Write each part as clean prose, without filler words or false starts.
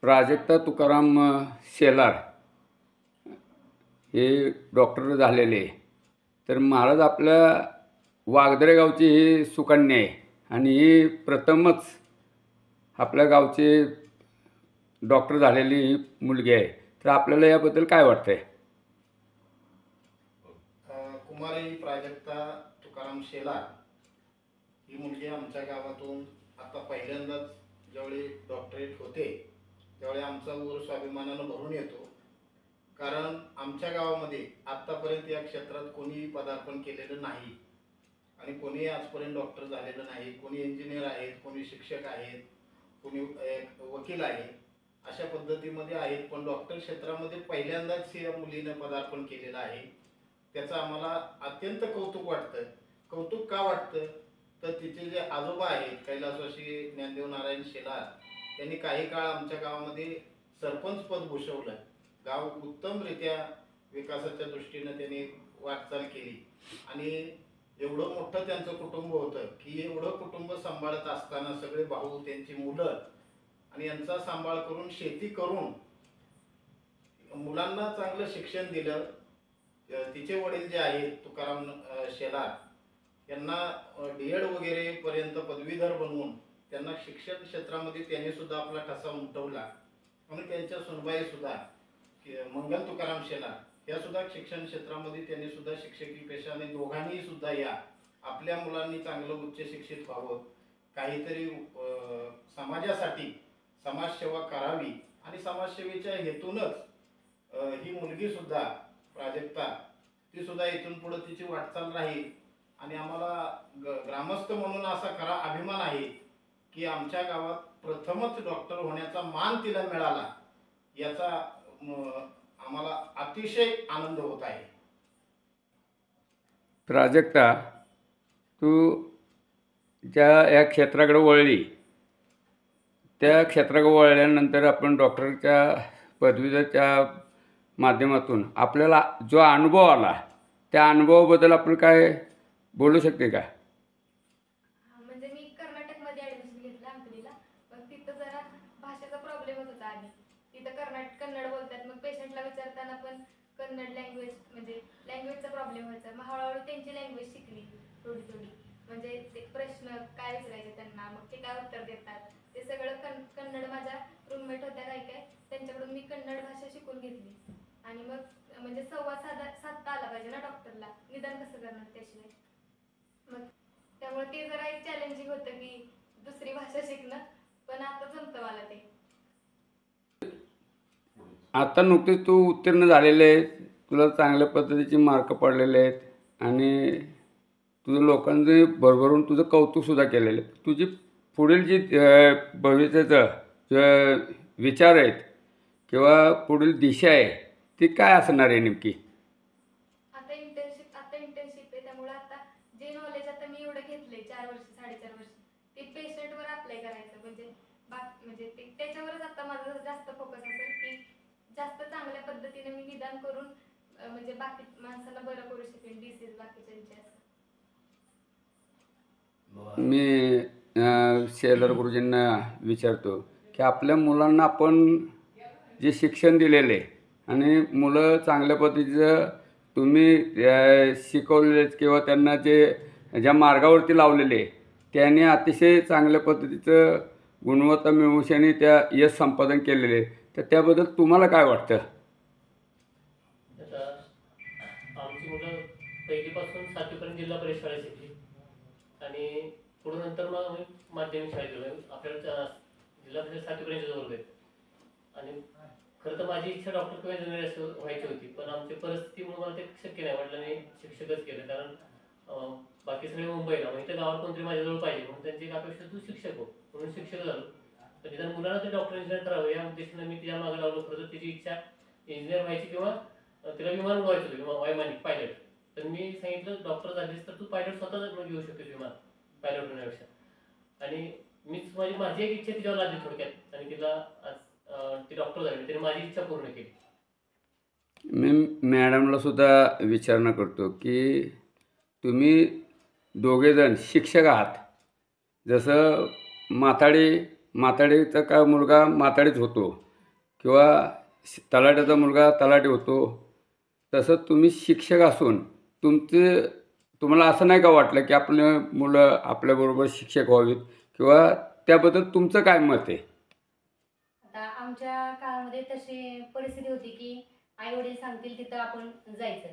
प्राजक्ता तुकाराम शेलार हे डॉक्टर झालेले. तर महाराज आपल्या वागदरे गावची ही सुकन्या आहे आणि ही प्रथमच आपल्या गावचे डॉक्टर झालेली ही मुलगी आहे. तर आपल्याला याबद्दल काय वाटतंय? कुमारी प्राजक्ता तुकाराम शेलार ही मुलगी आमच्या गावातून आता पहिल्यांदाच ज्यावेळी डॉक्टरेट होते त्यावेळी आमचा ऊर स्वाभिमानानं भरून येतो. कारण आमच्या गावामध्ये आत्तापर्यंत या क्षेत्रात कोणीही पदार्पण केलेलं नाही आणि कोणी आजपर्यंत डॉक्टर झालेलं नाही. कोणी इंजिनियर आहेत, कोणी शिक्षक आहेत, कोणी वकील आहे, अशा पद्धतीमध्ये आहेत. पण डॉक्टर क्षेत्रामध्ये पहिल्यांदाच या मुलीनं पदार्पण केलेलं आहे. त्याचं आम्हाला अत्यंत कौतुक वाटतं. कौतुक का वाटतं तर तिचे जे आजोबा आहेत कैलासवासी ज्ञानदेव नारायण शेलार यांनी काही काळ आमच्या गावामध्ये सरपंच पद भूषवलं. गाव उत्तमरित्या विकासाच्या दृष्टीनं त्यांनी वाटचाल केली आणि एवढं मोठं त्यांचं कुटुंब होतं की एवढं कुटुंब सांभाळत असताना सगळे भाऊ, त्यांची मुलं आणि यांचा सांभाळ करून शेती करून मुलांना चांगलं शिक्षण दिलं. तिचे वडील जे आहेत तुकाराम शेलार यांना D.Ed वगैरे पर्यंत पदवीधर बनवून त्यांना शिक्षण क्षेत्रामध्ये त्यांनी सुद्धा आपला ठसा उमटवला. म्हणून त्यांच्या सुनबाई सुद्धा मंगल तुकाराम शेलार या सुद्धा शिक्षण क्षेत्रामध्ये त्यांनी सुद्धा शिक्षकी पेशाने दोघांनी सुद्धा या आपल्या मुलांनी चांगलं उच्च शिक्षित व्हावं, काहीतरी समाजासाठी समाजसेवा करावी आणि समाजसेवेच्या हेतूनच ही मुलगी सुद्धा प्राजक्ता ती सुद्धा इथून पुढे तिची वाटचाल राहील. आणि आम्हाला ग्रामस्थ म्हणून असा खरा अभिमान आहे की आमच्या गावात प्रथमच डॉक्टर होण्याचा मान तिला मिळाला, याचा आम्हाला अतिशय आनंद होत आहे. प्राजक्ता, तू ज्या या क्षेत्राकडे वळली, त्या क्षेत्राकडे वळल्यानंतर आपण डॉक्टरच्या पदवीधरच्या माध्यमातून आपल्याला जो अनुभव आला त्या अनुभवाबद्दल आपण काय बोलू शकते का? म्हणजे मी कर्नाटकमध्ये ॲडमिशन घेतलं अंकलीला. पण तिथं जरा भाषेचा प्रॉब्लेमच होता आधी. तिथं कन्नड बोलतात, मग पेशंटला विचारताना पण कन्नड लँग्वेज म्हणजे लँग्वेजचा प्रॉब्लेम व्हायचा. मग हळूहळू त्यांची लँग्वेज शिकली थोडी थोडी. म्हणजे ते प्रश्न काय विचारायचे त्यांना, मग ते काय उत्तर देतात, ते सगळं कन्नड माझ्या रूममेट होत्या काय काय त्यांच्याकडून मी कन्नड भाषा शिकून घेतली. आणि मग म्हणजे संवाद साधता आला पाहिजे ना डॉक्टरला, निदान कसं करणार त्याशिवाय. मग त्यामुळे ते जरा एक चॅलेंजिंग होतं की दुसरी भाषा शिकणं, पण आता जमतं मला ते. आता नुकतेच तू उत्तीर्ण झालेले आहे, तुला चांगल्या पद्धतीचे मार्क पडलेले आहेत आणि तुझं लोकांचे भरभरून तुझं कौतुकसुद्धा केलेलं आहे. तुझी पुढील जी भविष्याचं जे विचार आहेत किंवा पुढील दिशा आहे ती काय असणार आहे नेमकी? आता इंटर्नशिप आहे, त्यामुळे आता जे नॉलेज आता मी एवढं घेतलंय 4 वर्ष 4.5 वर्ष ते पेशंटवर अप्लाय करायचं. म्हणजे ते त्याच्यावरच आता माझा जास्त फोकस असेल की जास्त चांगल्या पद्धतीने मी निदान करून म्हणजे बाकी माणसांना बरं करू शकेन, डिसीज बाकीच्यांचे असं. मी शेलार गुरुजींना विचारतो की आपल्या मुलांना आपण जे शिक्षण दिलेले आणि मुलं चांगल्या पद्धतीचं तुम्ही शिकवलेले किंवा त्यांना ज्या मार्गावरती लावलेले त्याने अतिशय चांगल्या पद्धतीचं गुणवत्ता मिळवून त्या यश संपादन केलेले, तर त्याबद्दल तुम्हाला काय वाटतं? आता आमची मुलं पहिलीपासून 7वीपर्यंत जिल्हा परिषद शाळेत शिकली आणि पुढे नंतर मग आम्ही माध्यमिक शाळेत गेलो. आपल्याला जिल्हा परिषद 7वीपर्यंत वर्ग आहेत. आणि खरं तर माझी इच्छा डॉक्टर किंवा इंजिनियर असं व्हायची होती, पण आमची परिस्थितीमुळे मला ते शक्य नाही. वडिलांनी शिक्षकच केलं, कारण बाकी सगळे मुंबईला, मग इथं गावात कोणतरी माझ्याजवळ पाहिजे म्हणून त्यांची एक अपेक्षा, तू शिक्षक हो म्हणून शिक्षक झालो. तर निदान मुलांना ते डॉक्टर इंजिनियर करावं या उद्देशाने मी तिच्या मागे लावलो. खरं तर तिची इच्छा इंजिनियर व्हायची किंवा तिला विमान उडवायचं होतं, वैमानिक पायलट. तर मी सांगितलं डॉक्टर झालीस तर तू पायलट स्वतः घेऊ शकतेस विमान, पायलट होण्यापेक्षा. आणि मीच माझी एक इच्छा तिच्यावर लागली थोडक्यात आणि तिला आज ती डॉक्टर झाली, तिने माझी इच्छा पूर्ण केली. मी मॅडमला सुद्धा विचारणा करतो की तुम्ही दोघेजण शिक्षक आहात. जसं माताडीचा का मुलगा माताडीच होतो किंवा तलाट्याचा मुलगा तलाठी होतो, तसं तुम्ही शिक्षक असून तुम्हाला असं नाही का वाटलं की आपले मुलं आपल्याबरोबर शिक्षक व्हावीत, किंवा त्याबद्दल तुमचं काय मत आहे? आता आमच्या काळामध्ये तशी परिस्थिती होती की आई वडील सांगतील तिथं आपण जायचं.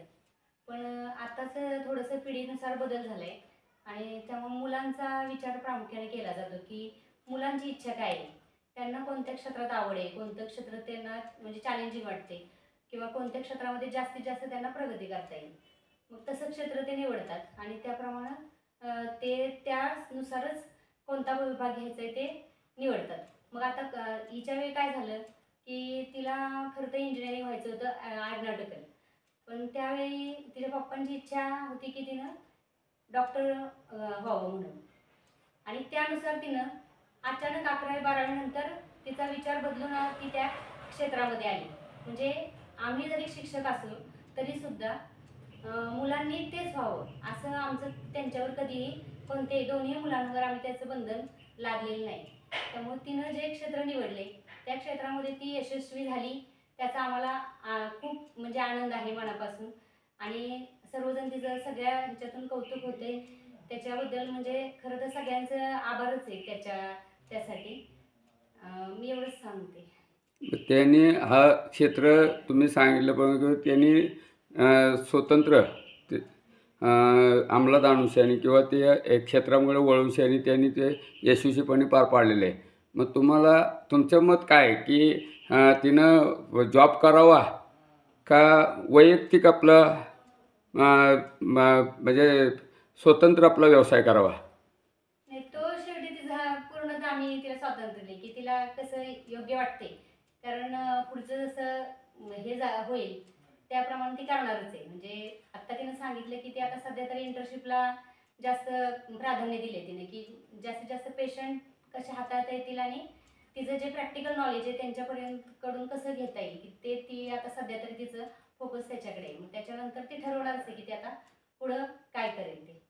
पण आताच थोडंसं पिढीनुसार बदल झालाय आणि त्यामुळे मुलांचा विचार प्रामुख्याने केला जातो की मुलांची इच्छा काय आहे, त्यांना कोणत्या क्षेत्रात आवड आहे, कोणतं क्षेत्र त्यांना म्हणजे चॅलेंजिंग वाटते किंवा कोणत्या क्षेत्रामध्ये जास्तीत जास्त त्यांना प्रगती करता येईल. मग तसं क्षेत्र ते निवडतात आणि त्याप्रमाणे ते त्यानुसारच कोणता विभाग घ्यायचा आहे ते निवडतात. मग आता हिच्या वेळी काय झालं की तिला खरं तर इंजिनिअरिंग व्हायचं होतं एरोनॉटिकल. पण त्यावेळी तिच्या पप्पांची इच्छा होती की तिनं डॉक्टर व्हावं म्हणून आणि त्यानुसार तिनं अचानक 11वी-12वी नंतर तिचा विचार बदलून ती त्या क्षेत्रामध्ये आली. म्हणजे आम्ही जरी शिक्षक असलो तरीसुद्धा मुलांनी तेच व्हावं असं आमचं त्यांच्यावर कधीही कोणत्याही दोन्ही मुलांवर आम्ही त्याचं बंधन लादलेलं नाही. त्यामुळे तिनं जे क्षेत्र निवडले त्या क्षेत्रामध्ये ती यशस्वी झाली, त्याचा आम्हाला खूप म्हणजे आनंद आहे मनापासून आणि सर्वजण तिचं सगळ्या ह्याच्यातून कौतुक होते त्याच्याबद्दल. म्हणजे खरं तर सगळ्यांचं आभारच आहे त्यासाठी. मी एवढंच सांगते. त्यांनी हा क्षेत्र तुम्ही सांगितलं, परंतु त्यांनी स्वतंत्र ते अंमलात आणूशानी किंवा ते क्षेत्रामुळे वळवशानी त्यांनी ते यशस्वीपणे पार पाडलेले आहे. मग तुमचं मत काय आहे की तिनं जॉब करावा का वैयक्तिक आपलं म्हणजे स्वतंत्र आपला व्यवसाय करावा? नाही, तो शेवटी तिचा पूर्णतः आम्ही तिला स्वातंत्र्य दिले की तिला कसं योग्य वाटते. कारण पुढचं जसं होईल त्याप्रमाणे ती करणारच आहे. म्हणजे आत्ता तिनं सांगितलं की ती आता सध्या तरी इंटर्नशिपला जास्त प्राधान्य दिले तिने की जास्तीत जास्त पेशंट कसे हाताळता येतील आणि तिचं जे प्रॅक्टिकल नॉलेज आहे त्यांच्यापर्यंत कडून कसं घेता येईल की ते ती आता सध्या तरी तिचं फोकस त्याच्याकडे आहे. मग त्याच्यानंतर ती ठरवणारच आहे की ती आता पुढं काय करेल ते.